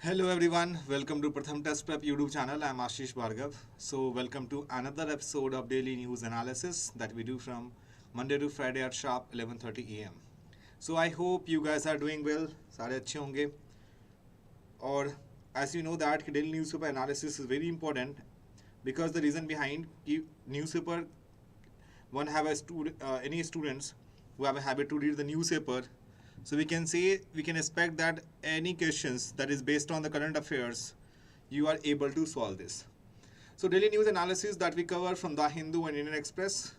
Hello everyone, welcome to Pratham Test Prep YouTube channel. I'm Ashish Bhargav. So welcome to another episode of daily news analysis that we do from Monday to Friday at sharp 11:30 a.m. So I hope you guys are doing well. सारे अच्छे होंगे. और as you know that daily newspaper analysis is very important because the reason behind newspaper one have any students who have a habit to read the newspaper, so we can expect that any questions that is based on the current affairs, you are able to solve this. So daily news analysis that we cover from The Hindu and Indian Express.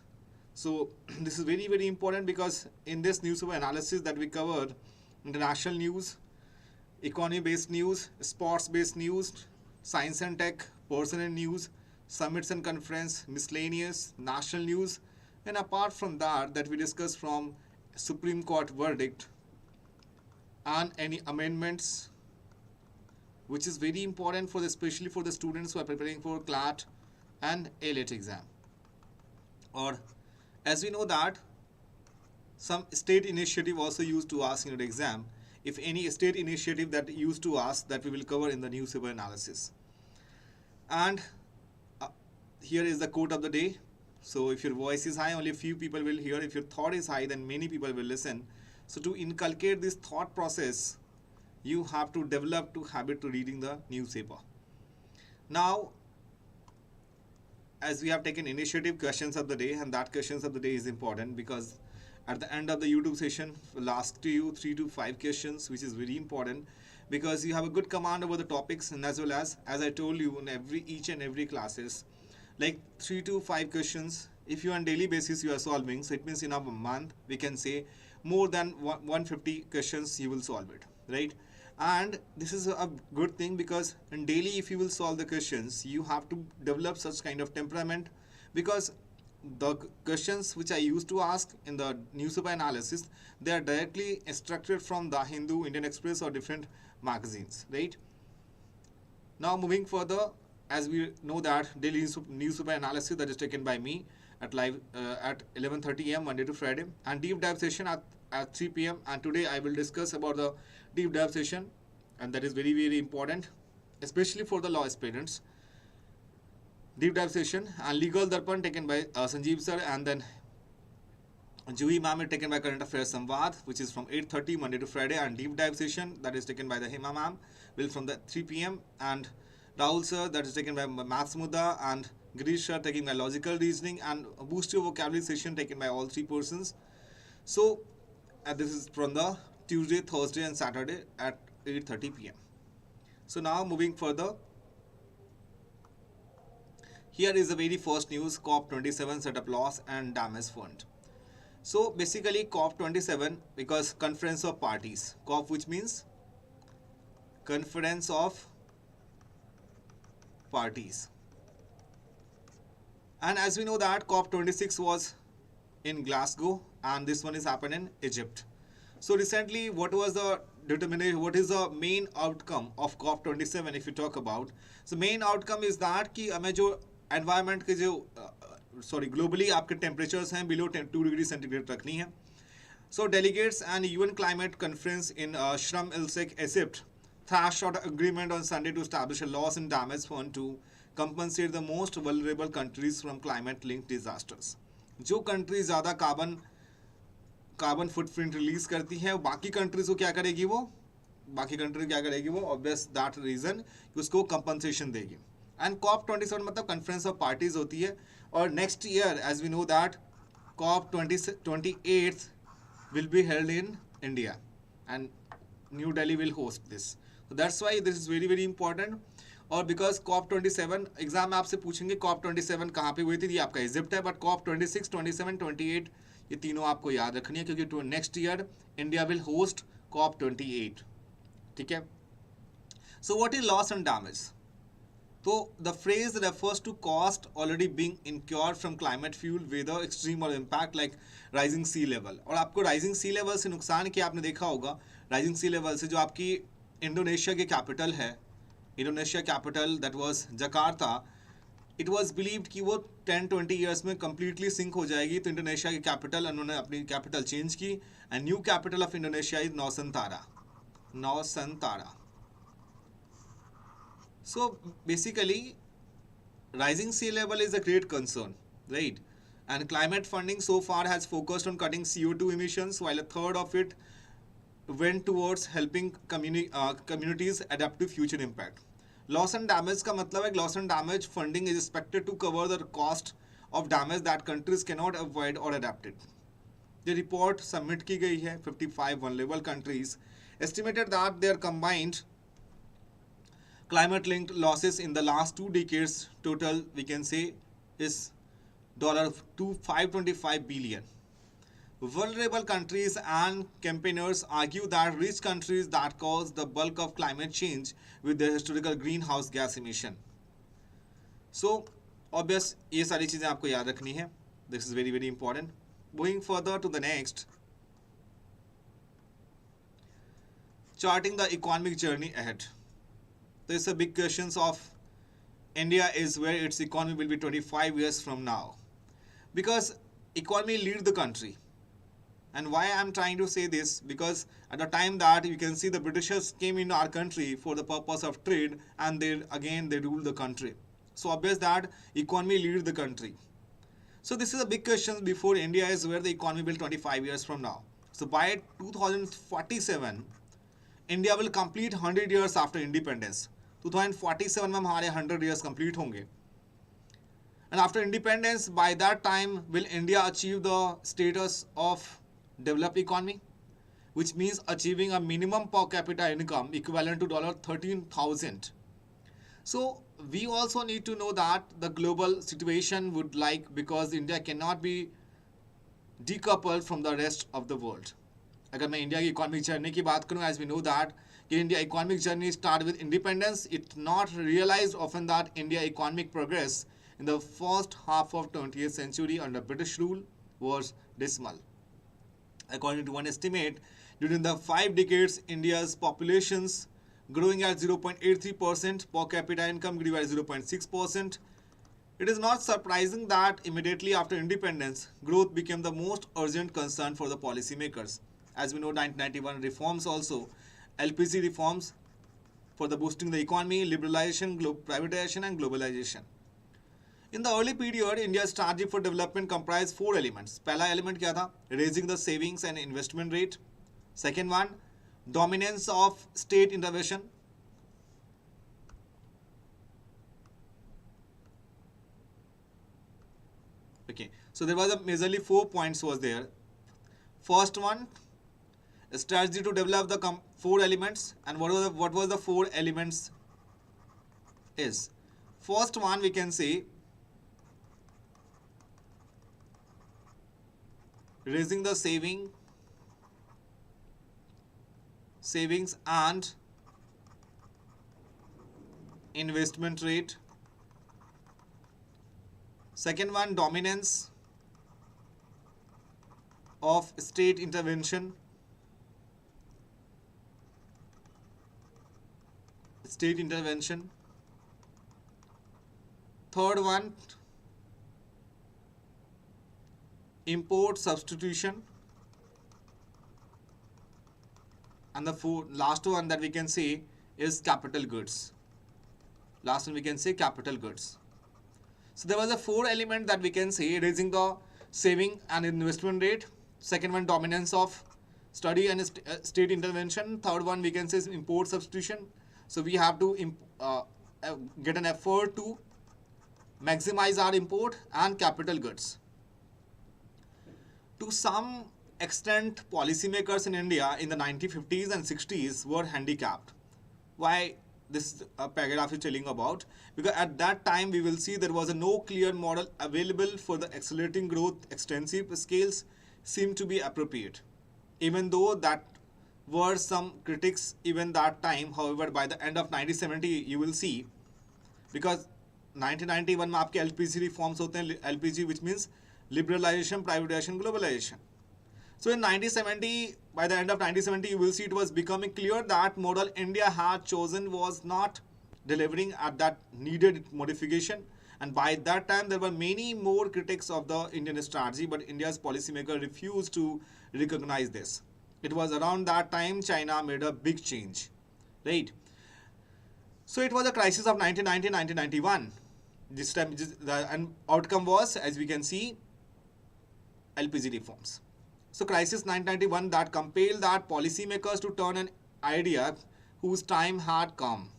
So this is very important because in this newspaper analysis that we cover international news, economy based news, sports based news, science and tech, personal news, summits and conference, miscellaneous, national news, and apart from that we discuss from Supreme Court verdict and any amendments, which is very important for especially for the students who are preparing for CLAT and AILET exam. Or as we know that some state initiative also used to ask in your exam. If any state initiative that used to ask, that we will cover in the newspaper analysis. And here is the quote of the day. So if your voice is high, only a few people will hear. If your thought is high, then many people will listen. So to inculcate this thought process, you have to develop to habit to reading the newspaper. Now, as we have taken initiative questions of the day, and that questions of the day is important because at the end of the YouTube session, we'll ask to you 3 to 5 questions, which is very important because you have a good command over the topics, and as well as I told you in each and every classes, like 3 to 5 questions. If you on daily basis you are solving, so it means in a month we can say more than 150 questions you will solve it, right? And this is a good thing because in daily if you will solve the questions, you have to develop such kind of temperament, because the questions which I used to ask in the newspaper analysis, they are directly extracted from The Hindu, Indian Express or different magazines, right? Now moving further, as we know that daily newspaper analysis that is taken by me at live at 11:30 a.m. Monday to Friday, and deep dive session at 3 p.m. And today I will discuss about the deep dive session, and that is very important, especially for the law aspirants. Deep dive session and legal darpan taken by Sanjeev sir, and then Juhi ma'am is taken by current affairs Samvad, which is from 8:30 Monday to Friday, and deep dive session that is taken by the Hema ma'am will from the 3 p.m. and Rahul sir that is taken by Maths Mudda, and Girish sir taking by logical reasoning, and a boost your vocabulary session taken by all 3 persons. So this is from the Tuesday, Thursday and Saturday at 8:30 p.m. So now moving further, here is the very first news. COP27 set up loss and damage fund. So basically COP27, because conference of parties, COP which means conference of parties, and as we know that COP26 was in Glasgow and this one is happened in Egypt. So recently what was the determination, what is the main outcome of COP27 if you talk about? So main outcome is that कि हमें जो environment के जो globally आपके temperatures हैं below 2 degree centigrade रखनी है. So delegates and UN climate conference in Sharm el-Sheikh, Egypt thrashed out an agreement on Sunday to establish a loss and damage fund to compensate the most vulnerable countries from climate linked disasters. जो country ज़्यादा carbon footprint release करती है, बाकी countries को क्या करेगी वो obvious that reason उसको कंपनसेशन देगी. एंड COP27 मतलब कॉन्फ्रेंस ऑफ पार्टीज होती है, और next year as we know that COP28 will be held in India and New Delhi will host this. So that's why this is very important. और because COP27 exam में आपसे पूछेंगे COP27 कहाँ पे हुई थी, ये आपका इजिप्ट है, बट COP26, 27, 28 ये तीनों आपको याद रखनी है क्योंकि next year India will host COP28. ठीक है. So what is loss and damage? तो the phrase refers to cost already being incurred from climate fuel, weather, extreme or impact like rising sea level. और आपको rising sea level से नुकसान क्या आपने देखा होगा, rising sea level से जो आपकी इंडोनेशिया की कैपिटल है, Indonesia capital that was Jakarta, it was believed कि वो 10-20 ईयर्स में कंप्लीटली सिंक हो जाएगी. तो इंडोनेशिया की कैपिटल उन्होंने अपनी कैपिटल चेंज की, and new capital of Indonesia is Nusantara. So basically, rising sea level is a great concern, right? And climate funding so far has focused on cutting CO2 emissions, while a third of it went towards helping communities adapt to future impact. Loss and damage का मतलब है loss and damage funding is expected to cover the cost of damage that countries cannot avoid or adapt it. The report submit की गई है 55 vulnerable countries estimated that their combined climate linked losses in the last 2 decades total we can say is dollar to 525 billion. Vulnerable countries and campaigners argue that rich countries that cause the bulk of climate change with their historical greenhouse gas emission. So obvious ये सारी चीजें आपको याद रखनी है. This is very important. Moving further to the next, charting the economic journey ahead. There is a big question of India is where its economy will be 25 years from now, because economy lead the country. And why I am trying to say this, because at the time that you can see the Britishers came in our country for the purpose of trade, and they ruled the country. So obvious that economy lead the country. So this is a big question before India is where the economy will 25 years from now. So by 2047, India will complete 100 years after independence. 2047 में हमारे 100 years complete होंगे. And after independence, by that time, will India achieve the status of developed economy, which means achieving a minimum per capita income equivalent to $13,000. So we also need to know that the global situation would like, because India cannot be decoupled from the rest of the world. अगर मैं India की economic journey की बात करूं, as we know that India economic journey started with independence, it's not realized often that India economic progress in the first half of 20th century under British rule was dismal. According to one estimate, during the 5 decades, India's populations growing at 0.83%, per capita income grew at 0.6%. It is not surprising that immediately after independence, growth became the most urgent concern for the policymakers. As we know, 1991 reforms also, LPG reforms for the boosting the economy, liberalization, privatization and globalization. In the early period, India's strategy for development comprised 4 elements. पहला element क्या था? Raising the savings and investment rate. Second one, dominance of state intervention. Okay, so there was majorly 4 points was there. First one, a strategy to develop the 4 elements, and what was the 4 elements is. First one we can say raising the savings and investment rate. Second one, dominance of state intervention. Third one, import substitution. And the last one that we can say is capital goods. Last one we can say capital goods. So there was a 4 element that we can say: raising the saving and investment rate. Second one, dominance of study and state intervention. Third one we can say is import substitution. So we have to get an effort to maximize our import and capital goods. To some extent, policymakers in India in the 1950s and 60s were handicapped. Why this paragraph is telling about? Because at that time we will see there was no clear model available for the accelerating growth. Extensive scales seemed to be appropriate, even though that were some critics even that time. However, by the end of 1970 you will see, because 1991 में आपके LPG reforms होते हैं, LPG which means liberalization, privatization, globalization. So in 1970, by the end of 1970, you will see it was becoming clear that model India had chosen was not delivering at that needed modification. And by that time, there were many more critics of the Indian strategy, but India's policymaker refused to recognize this. It was around that time China made a big change, right? So it was a crisis of 1990-1991. This time, and outcome was, as we can see, LPG reforms. So crisis 1991 that compelled that policymakers to turn an idea whose time had come.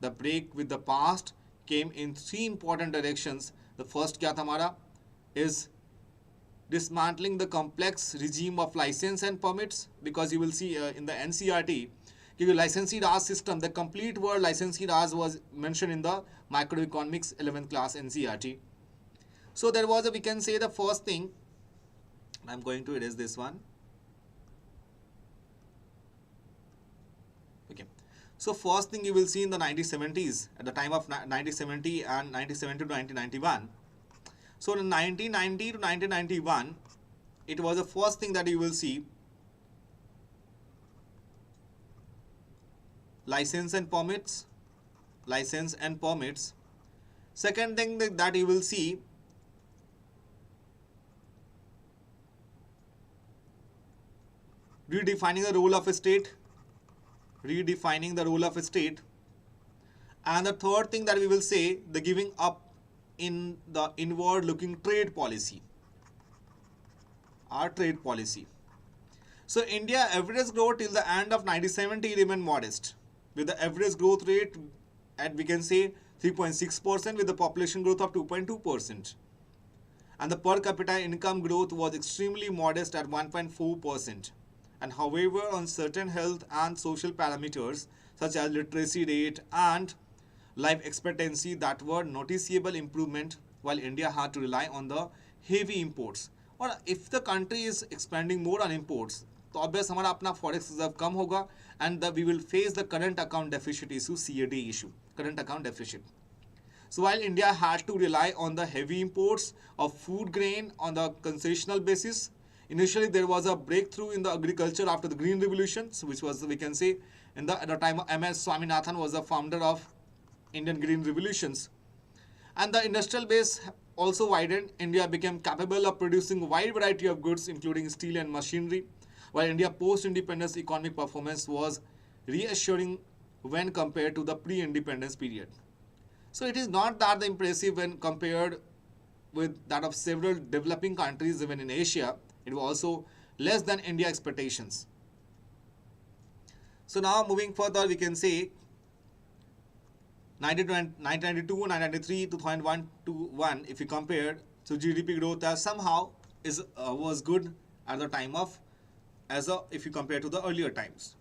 The break with the past came in three important directions. The first kya tha hamara is dismantling the complex regime of license and permits, because you will see in the NCRT, the licensee Raj system, the complete word licensee Raj was mentioned in the microeconomics 11th class NCRT. So there was a, we can say the first thing, I'm going to erase this one. Okay. So first thing you will see in the 1970s, at the time of 1970 and 1970 to 1991. So in 1990 to 1991, it was the first thing that you will see, license and permits. Second thing that you will see, redefining the role of a state. And the third thing that we will say, the giving up in the inward looking trade policy, our trade policy. So India average growth till the end of 1970 remained modest, with the average growth rate at, we can say, 3.6% with the population growth of 2.2%. And the per capita income growth was extremely modest at 1.4%. And however, on certain health and social parameters such as literacy rate and life expectancy, that were noticeable improvement, while India had to rely on the heavy imports. Or if the country is expanding more on imports, तो obvious हमारा अपना forex reserve कम होगा, and we will face the current account deficit issue, CAD issue, current account deficit. So while India had to rely on the heavy imports of food grain on the concessional basis, initially there was a breakthrough in the agriculture after the Green Revolutions, which was, we can say, at the time of M.S. Swaminathan was the founder of Indian Green Revolutions. And the industrial base also widened. India became capable of producing a wide variety of goods, including steel and machinery, while India's post-independence economic performance was reassuring when compared to the pre-independence period. So it is not that impressive when compared with that of several developing countries even in Asia. It was also less than India expectations. So now moving further, we can say 1992, 1993, 2001 to 1, if you compare, so GDP growth as somehow was good at the time of, if you compare to the earlier times.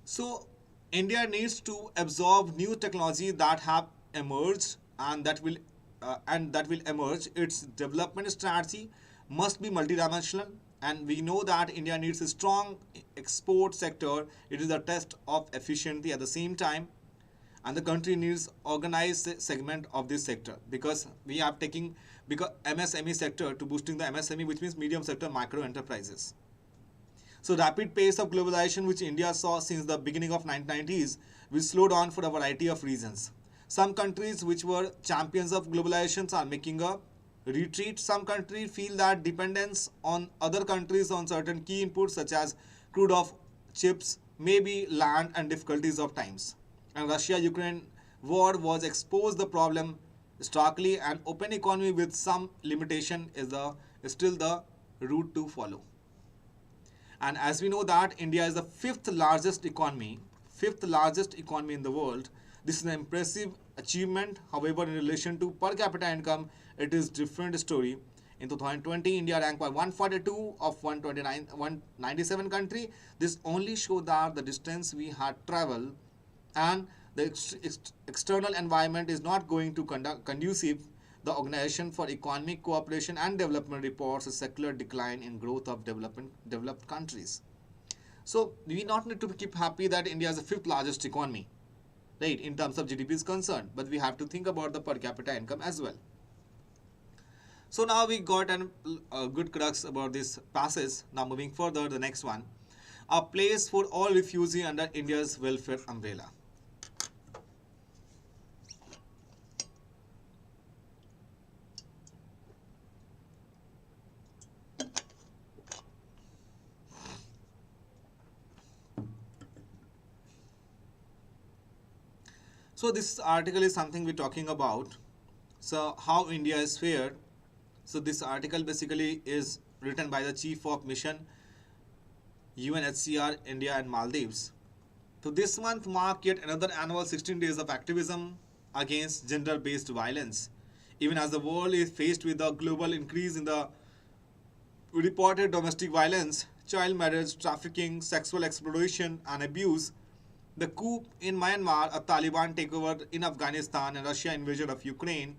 So India needs to absorb new technology that have emerged and that will emerge. Its development strategy must be multidimensional, and we know that India needs a strong export sector. It is a test of efficiency at the same time, and the country needs organized segment of this sector, because we are taking MSME sector to boosting the MSME, which means medium sector micro enterprises. So rapid pace of globalization which India saw since the beginning of 1990s will slow down for a variety of reasons. Some countries which were champions of globalization are making a retreat. Some countries feel that dependence on other countries on certain key inputs such as crude of chips, maybe land and difficulties of times. And Russia-Ukraine war was exposed the problem starkly, and open economy with some limitation is still the route to follow. And as we know that India is the fifth largest economy in the world. This is an impressive achievement. However, in relation to per capita income, it is different story. In 2020, India ranked by 142 of 197 country. This only shows that the distance we had traveled and the external environment is not going to conducive. The Organization for Economic Cooperation and Development reports a secular decline in growth of developed countries. So we not need to keep happy that India is the fifth largest economy, right, in terms of GDP is concerned, but we have to think about the per capita income as well. So now we got a good crux about this passage. Now moving further, the next one, a place for all refugees under India's welfare umbrella. So this article is something we're talking about. So how India is fared. So this article basically is written by the Chief of Mission UNHCR India and Maldives. So this month marked yet another annual 16 days of activism against gender-based violence. Even as the world is faced with a global increase in the reported domestic violence, child marriage, trafficking, sexual exploitation and abuse, the coup in Myanmar, a Taliban takeover in Afghanistan and Russia invasion of Ukraine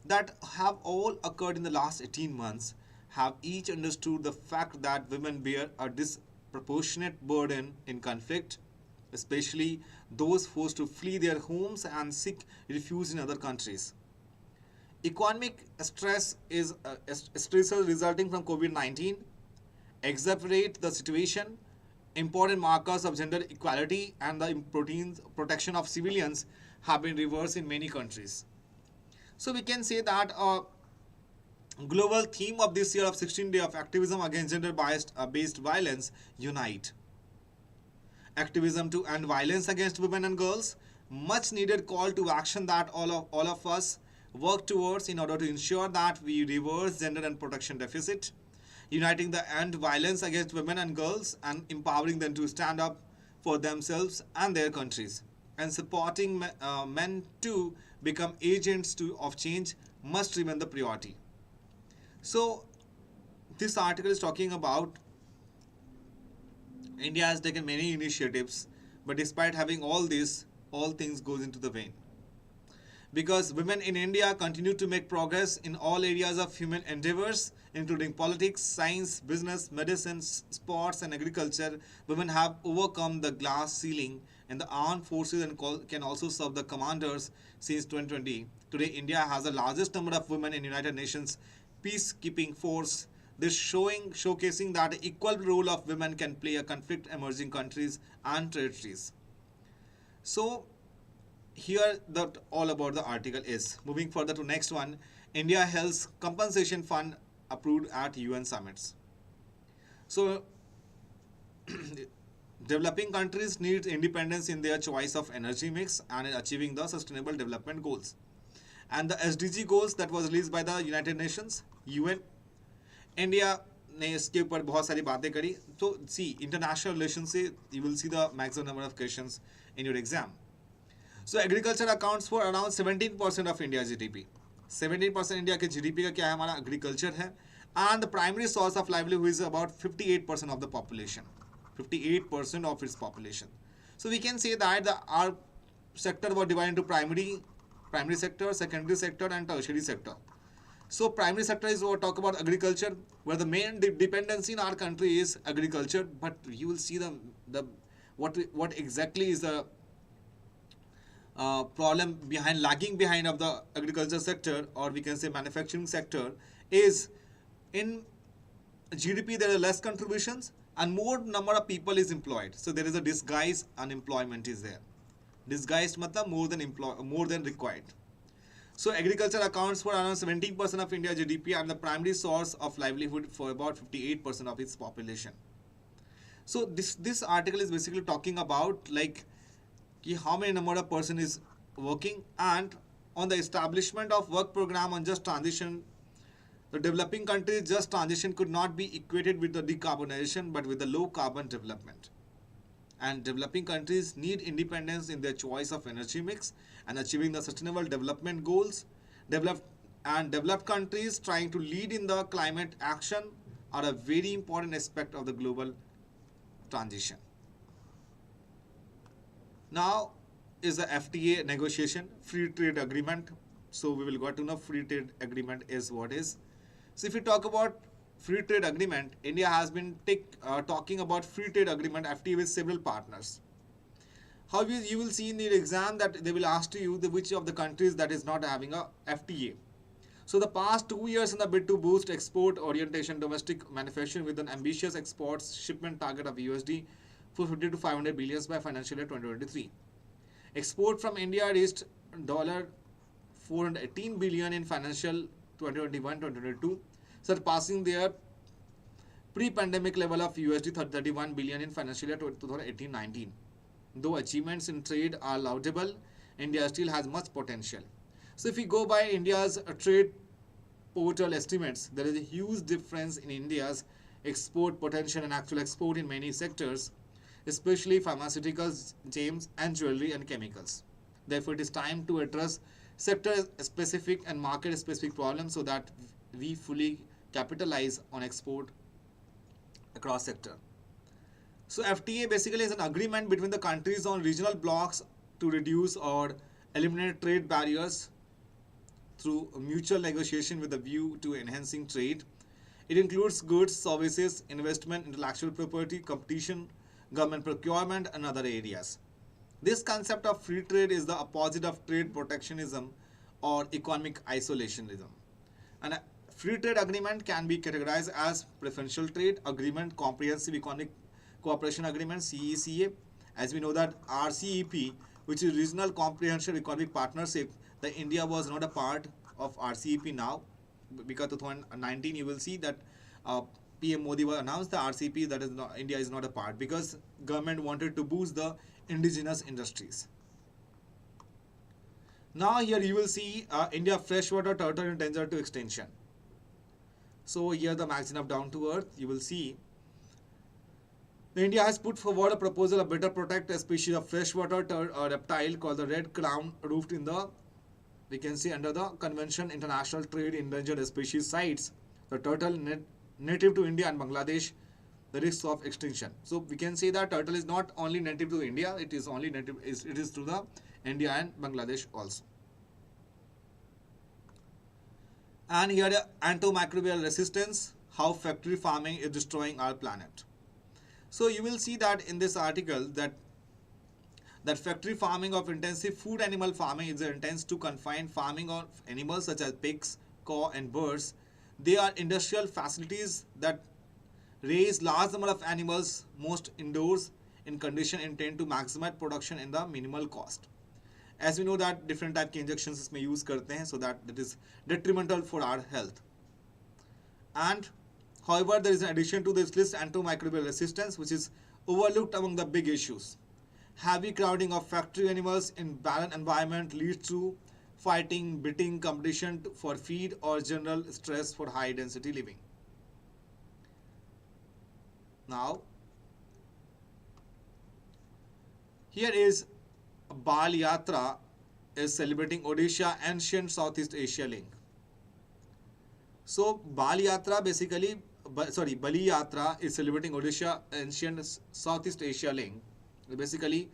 that have all occurred in the last 18 months have each understood the fact that women bear a disproportionate burden in conflict, especially those forced to flee their homes and seek refuge in other countries. Economic stresses resulting from COVID-19 exacerbate the situation. Important markers of gender equality and the protection of civilians have been reversed in many countries. So we can say that a global theme of this year of 16 Day of Activism Against Gender-Based Violence, Unite. Activism to end violence against women and girls, much needed call to action that all of us work towards in order to ensure that we reverse gender and protection deficit, uniting the end violence against women and girls and empowering them to stand up for themselves and their countries, and supporting men to become agents of change must remain the priority. So this article is talking about India has taken many initiatives, but despite having all this, all things goes into the vain. Because women in India continue to make progress in all areas of human endeavors, including politics, science, business, medicine, sports, and agriculture. Women have overcome the glass ceiling in the armed forces and can also serve the commanders since 2020. Today, India has the largest number of women in United Nations peacekeeping force. This showcasing that the equal role of women can play a conflict emerging countries and territories. So here that all about the article is. Moving further to next one, India Health Compensation Fund approved at UN summits. So developing countries need independence in their choice of energy mix and in achieving the sustainable development goals. And the SDG goals that was released by the United Nations, UN, India ने इसके ऊपर बहुत सारी बातें करी. तो सी international relation से you will see the maximum number of questions in your exam. So agriculture accounts for around 17% of India GDP. 17% India के जीडीपी का क्या है, हमारा एग्रीकल्चर है. And the primary source of livelihood is about 58% of the population. 58% of its population. So we can say that our sector was divided into primary sector, secondary sector, and tertiary sector. So primary sector is what talk about agriculture, where the main dependency in our country is agriculture. But you will see the what exactly is the problem behind lagging behind of the agriculture sector, or we can say manufacturing sector, is in GDP there are less contributions and more number of people is employed. So there is a disguised unemployment is there. Disguised matlab more than required. So agriculture accounts for around 17% of India's GDP and the primary source of livelihood for about 58% of its population. So this article is basically talking about like how many number of person is working, and on the establishment of work program on just transition. The developing countries' just transition could not be equated with the decarbonization but with the low carbon development. And developing countries need independence in their choice of energy mix and achieving the sustainable development goals. Developed countries trying to lead in the climate action are a very important aspect of the global transition. Now is the FTA negotiation, free trade agreement. So we will got to know free trade agreement is what is. So if you talk about free trade agreement, India has been talking about free trade agreement FTA with several partners. However, you will see in the exam that they will ask you which of the countries that is not having a FTA. So the past 2 years in the bid to boost export orientation domestic manufacturing with an ambitious exports shipment target of USD 450 to 500 billions by financial year 2023. Export from India reached $418 billion in financial 2021-2022, surpassing their pre-pandemic level of USD 31 billion in financial year 2018-19. Though achievements in trade are laudable, India still has much potential. So if we go by India's trade portal estimates, there is a huge difference in India's export potential and actual export in many sectors, especially pharmaceuticals, gems, and jewelry and chemicals. Therefore, it is time to address sector-specific and market-specific problems so that we fully capitalize on export across sector. So FTA basically is an agreement between the countries on regional blocks to reduce or eliminate trade barriers through mutual negotiation with a view to enhancing trade. It includes goods, services, investment, intellectual property, competition, government procurement, and other areas. This concept of free trade is the opposite of trade protectionism or economic isolationism. And a free trade agreement can be categorized as preferential trade agreement, comprehensive economic cooperation agreement, CECA. As we know that RCEP, which is Regional Comprehensive Economic Partnership, that India was not a part of RCEP now, because 2019 you will see that PM Modi was announced the RCEP, that is not, India is not a part, because government wanted to boost the indigenous industries. Now here you will see India freshwater turtle endangered to extinction. So here the magazine of Down to Earth, you will see India has put forward a proposal of better protect a species of freshwater reptile called the red crown roofed in the, we can see under the Convention International Trade Endangered Species sites, the turtle native to India and Bangladesh, the risk of extinction. So we can say that turtle is not only native to India, it is only native, it is to the India and Bangladesh also. And here antimicrobial resistance, how factory farming is destroying our planet. So you will see that in this article that factory farming of intensive food animal farming is intends to confine farming of animals such as pigs, cow and birds. They are industrial facilities that raise large number of animals, most indoors in condition intended to maximize production in the minimal cost. As we know that different type के injections इसमें use करते हैं, so that it is detrimental for our health. And however, there is an addition to this list antimicrobial resistance, which is overlooked among the big issues. Heavy crowding of factory animals in barren environment leads to fighting, biting, competition for feed or general stress for high density living. Now, here is Bal Yatra is celebrating Odisha ancient Southeast Asia link. So Bal Yatra basically, Bali Yatra is celebrating Odisha ancient Southeast Asia link. Basically,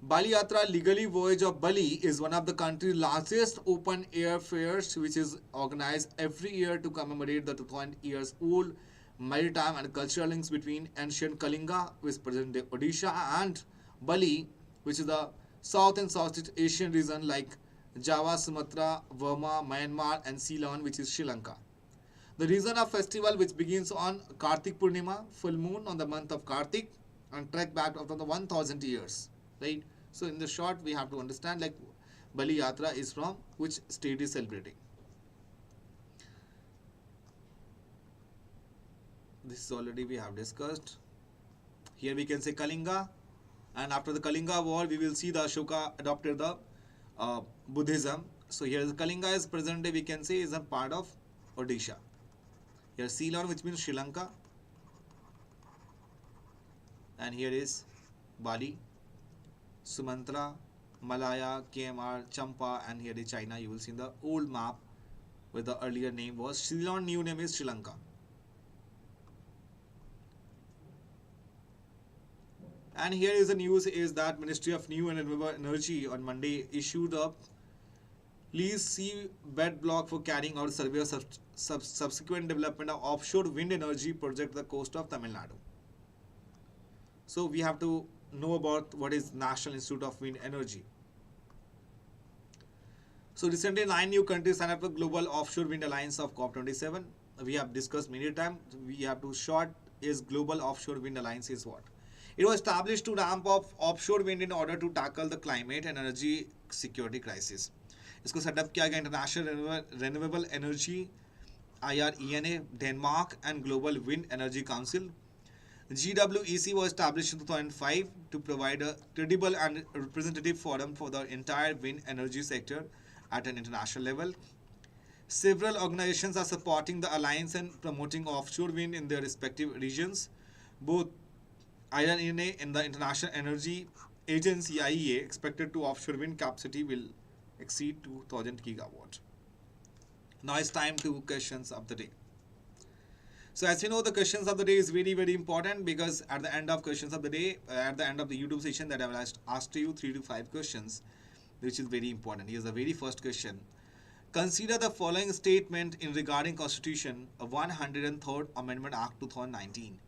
Bali Yatra legally voyage of Bali is one of the country's largest open air fairs, which is organized every year to commemorate the 2,000 years old maritime and cultural links between ancient Kalinga, which is present day Odisha, and Bali, which is the South and Southeast Asian region like Java, Sumatra, Burma, Myanmar, and Ceylon, which is Sri Lanka. The reason of festival, which begins on Kartik Purnima, full moon on the month of Kartik, and trek back after the 1,000 years, right? So in the short, we have to understand like Bali Yatra is from which state is celebrating. This is already we have discussed. Here we can say Kalinga, and after the Kalinga war, we will see the Ashoka adopted the Buddhism. So here the Kalinga is present day, we can say is a part of Odisha. Here Ceylon, which means Sri Lanka, and here is Bali, Sumatra, Malaya, KMR, Champa, and here is China. You will see in the old map where the earlier name was Ceylon, new name is Sri Lanka. And here is the news is that Ministry of New and Renewable Energy on Monday issued a lease seabed block for carrying out survey of subsequent development of offshore wind energy project at the coast of Tamil Nadu. So we have to know about what is National Institute of Wind Energy. So recently 9 new countries signed up for Global Offshore Wind Alliance of COP27. We have discussed many times. We have to short is Global Offshore Wind Alliance is what? It was established to ramp up offshore wind in order to tackle the climate and energy security crisis. इसको setup किया गया international renewable energy IRENA, Denmark, and Global Wind Energy Council. GWEC was established in 2005 to provide a credible and representative forum for the entire wind energy sector at an international level. Several organizations are supporting the alliance and promoting offshore wind in their respective regions. Both IRENA and the International Energy Agency IEA expected to offshore wind capacity will exceed 2000 gigawatt. Now it's time to questions of the day. So as you know, the questions of the day is very important, because at the end of questions of the day, at the end of the YouTube session, that I will ask you 3 to 5 questions, which is very important. Here's the very first question. Consider the following statement in regarding Constitution of 103rd Amendment Act 2019.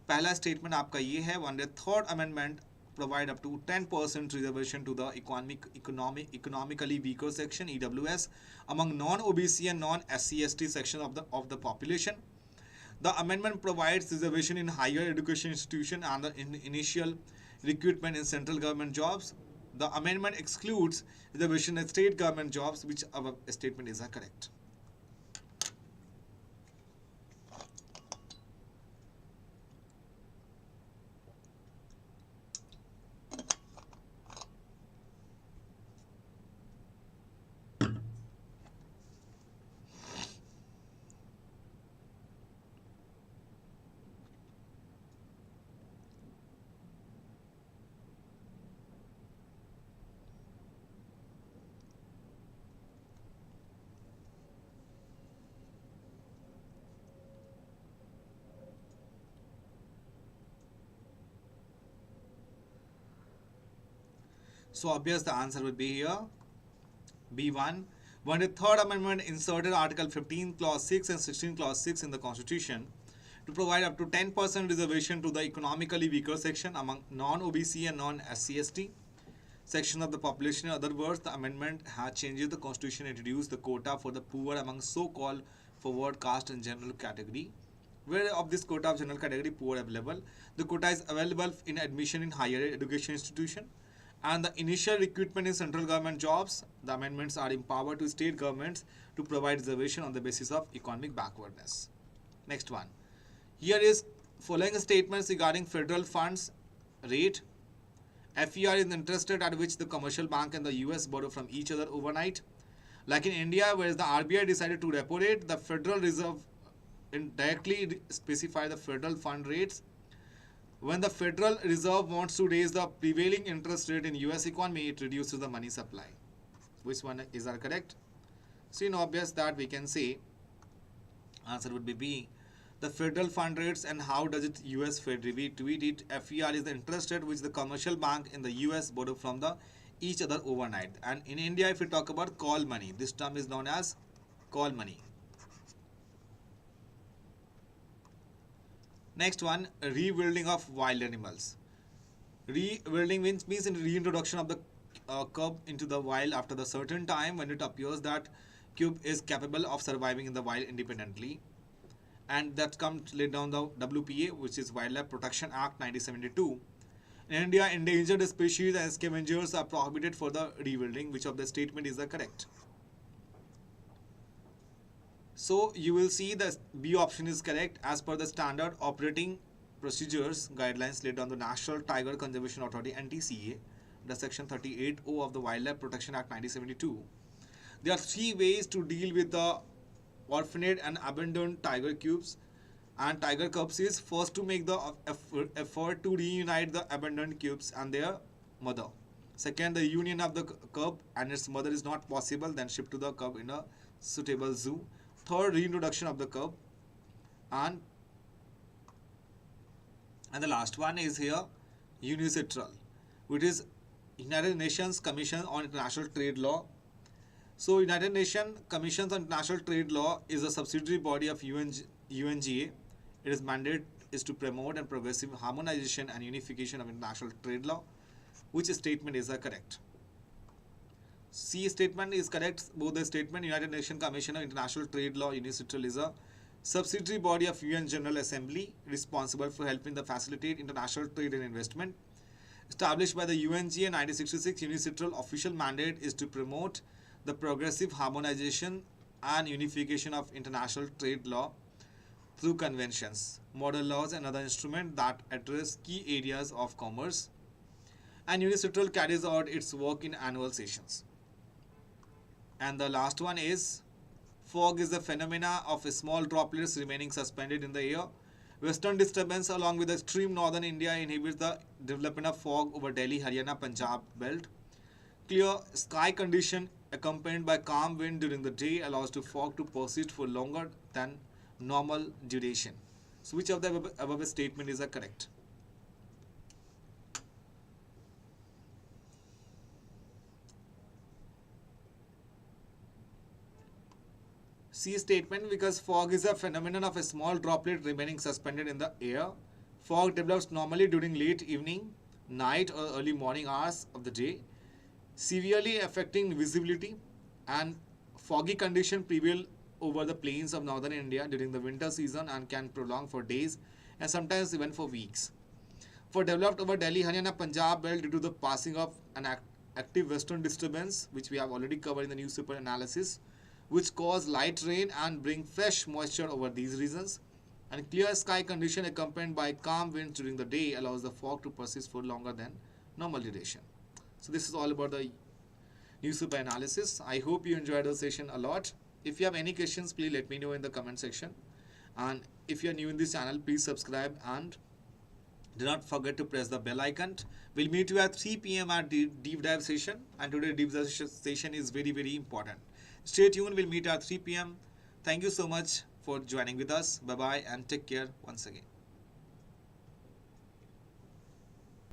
पहला statement आपका ये है, 103rd Amendment provide up to 10% reservation to the economically weaker section (EWS) among non-OBC and non-SC/ST section of the population. The amendment provides reservation in higher education institution and the initial recruitment in central government jobs. The amendment excludes reservation in state government jobs, which our statement is correct. So obvious the answer would be here, B1. When the third amendment inserted Article 15 Clause 6 and 16 Clause 6 in the Constitution to provide up to 10% reservation to the economically weaker section among non-OBC and non-SC/ST section of the population. In other words, the amendment has changed the Constitution and introduced the quota for the poor among so-called forward caste and general category. Where of this quota of general category poor available, the quota is available in admission in higher education institution and the initial recruitment in central government jobs. The amendments are empowered to state governments to provide reservation on the basis of economic backwardness. Next one. Here is following statements regarding federal funds rate. FER is the interest rate at which the commercial bank and the US borrow from each other overnight. Like in India, whereas the RBI decided to repo rate, the Federal Reserve directly specify the federal fund rates. When the Federal Reserve wants to raise the prevailing interest rate in US economy, it reduces the money supply. Which one is our correct? So in obvious that we can say answer would be B. The federal fund rates, and how does it US Fed tweet it? FER is the interest rate which the commercial bank in the US borrow from the each other overnight. And in India, if we talk about call money, this term is known as call money. Next one, rewilding of wild animals. Rewilding means in reintroduction of the cub into the wild after the certain time when it appears that cub is capable of surviving in the wild independently. And that comes laid down the WPA, which is Wildlife Protection Act 1972. In India, endangered species and scavengers are prohibited for the rewilding. Which of the statement is the correct? So you will see the B option is correct. As per the standard operating procedures guidelines laid on the National Tiger Conservation Authority (NTCA), the section 38O of the Wildlife Protection Act 1972, there are 3 ways to deal with the orphaned and abandoned tiger cubs and tiger cubs. Is first to make the effort to reunite the abandoned cubs and their mother. Second, the union of the cub and its mother is not possible, then ship to the cub in a suitable zoo. Third, reintroduction of the cub. And the last one is here, UNICITRAL, which is United Nations Commission on International Trade Law. So United Nations Commission on International Trade Law is a subsidiary body of UNGA. Its mandate is to promote and progressive harmonization and unification of international trade law. Which statement is correct? C statement is correct. Both the statement. United Nations Commission on International Trade Law, UNICITRAL, is a subsidiary body of UN General Assembly responsible for helping to facilitate international trade and investment. Established by the UNGA in 1966, UNICITRAL official mandate is to promote the progressive harmonization and unification of international trade law through conventions, model laws, and other instruments that address key areas of commerce. And UNICETRAL carries out its work in annual sessions. And the last one is fog is the phenomena of small droplets remaining suspended in the air. Western disturbance along with extreme northern India inhibits the development of fog over Delhi, Haryana, Punjab belt. Clear sky condition accompanied by calm wind during the day allows the fog to persist for longer than normal duration. So which of the above statement is correct? C statement, because fog is a phenomenon of a small droplet remaining suspended in the air. Fog develops normally during late evening, night or early morning hours of the day, severely affecting visibility, and foggy condition prevail over the plains of northern India during the winter season and can prolong for days and sometimes even for weeks. For developed over Delhi, Haryana, Punjab belt due to the passing of an active western disturbance, which we have already covered in the newspaper analysis, which cause light rain and bring fresh moisture over these regions. And clear sky condition accompanied by calm winds during the day allows the fog to persist for longer than normal duration. So this is all about the newspaper analysis. I hope you enjoyed the session a lot. If you have any questions, please let me know in the comment section. And if you are new in this channel, please subscribe and do not forget to press the bell icon. We'll meet you at 3 p.m. at deep dive session, and today's deep dive session is very, very important. Stay tuned. We'll meet at 3 p.m. Thank you so much for joining with us. Bye-bye and take care once again.